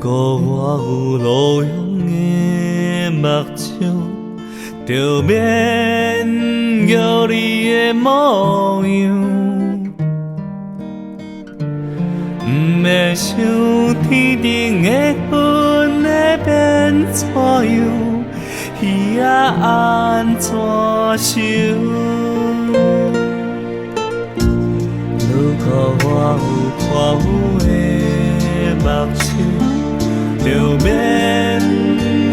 果我有路用的目睭，就免叫你的模样。不免想天顶的云会变怎样，鱼仔安怎收？如果我有看有的目睭，就免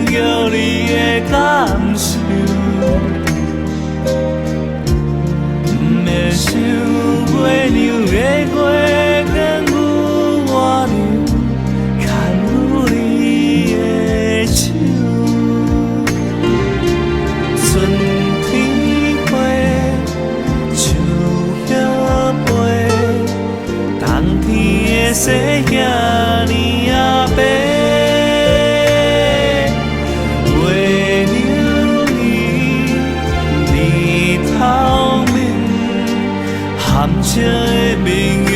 叫你的感受。不免想月亮的月光有我流，牵有你的手。春天花，树叶飞，冬天的细兄呢仔白。月亮圆透明，含情的面容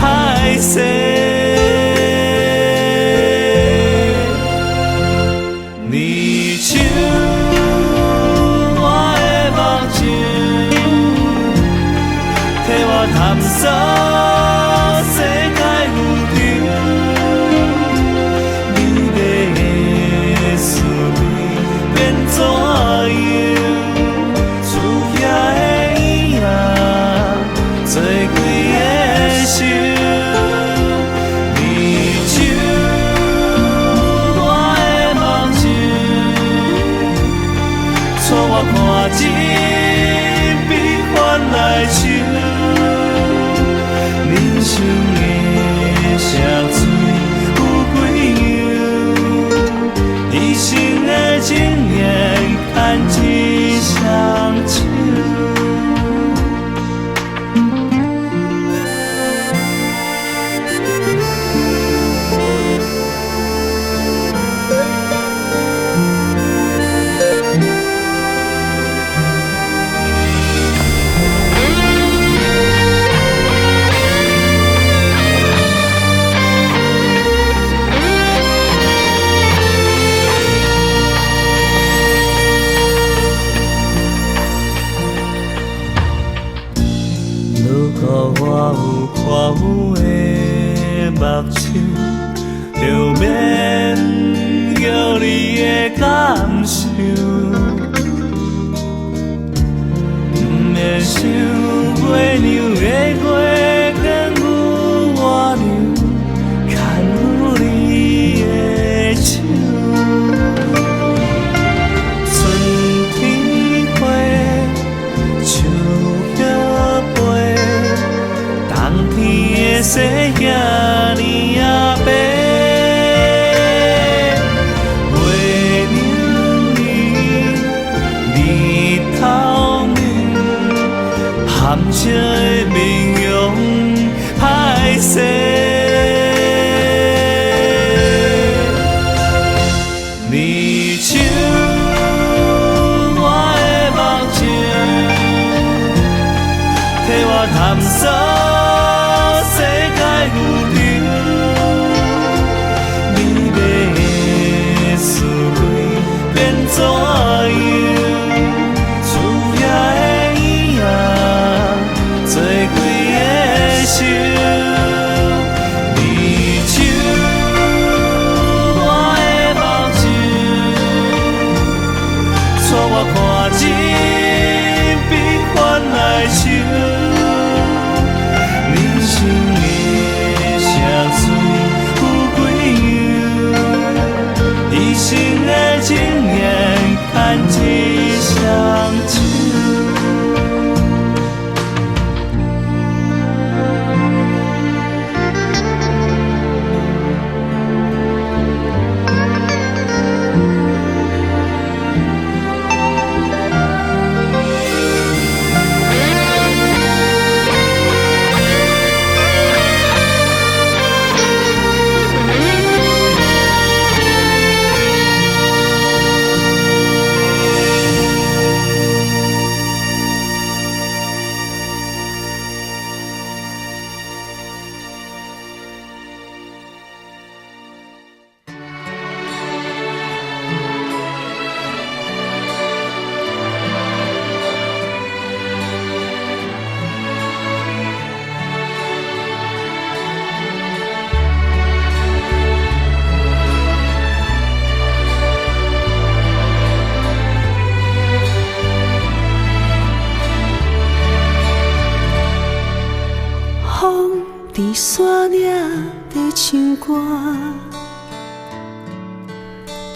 歹势。你手我的目睭，替我探索世界有场。美丽的思念变怎样？厝遐的椅仔做几个想？你手我的目睭，带我看一悲欢来笑。人生的社水有几样，一生的情缘牵一双手。如果我有看有的目睭，就免叫你的感受。不免想月亮的月光有我流，牵有你的手。春天花，树叶飞，冬天的细兄呢仔白。月亮圆透明，含情的面容歹势。你手我的目睭，替我探索世界有场。美丽的思念变怎样？厝遐的椅仔做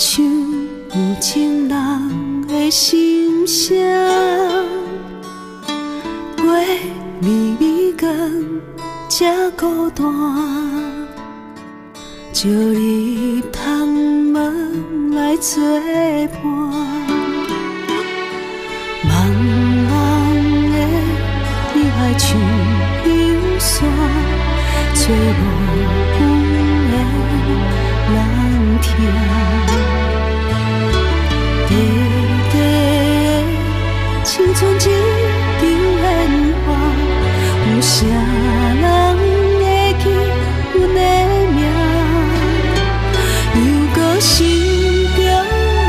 唱有情人的心声，月微微光，这孤单，招你窗门来作伴。茫茫的你爱像幽山，找无缘的人听。短短的青春一场烟花，有啥人会记阮的名？又搁心中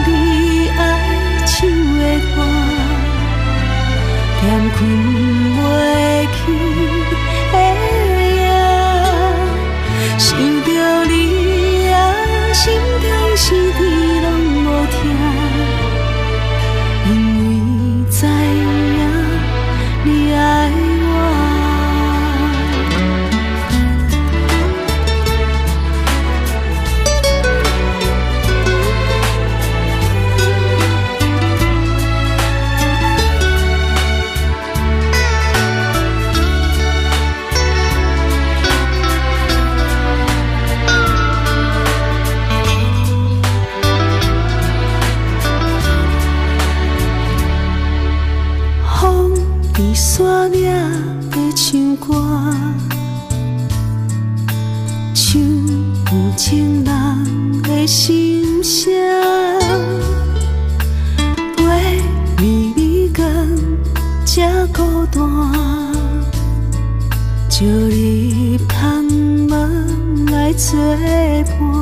你爱唱的歌，念困袂去的夜，想着你啊，心中是天拢无听，因为知影你爱我。风在山岭的唱歌，唱有情人的心声。月微微光，这孤单，招你窗门来作伴。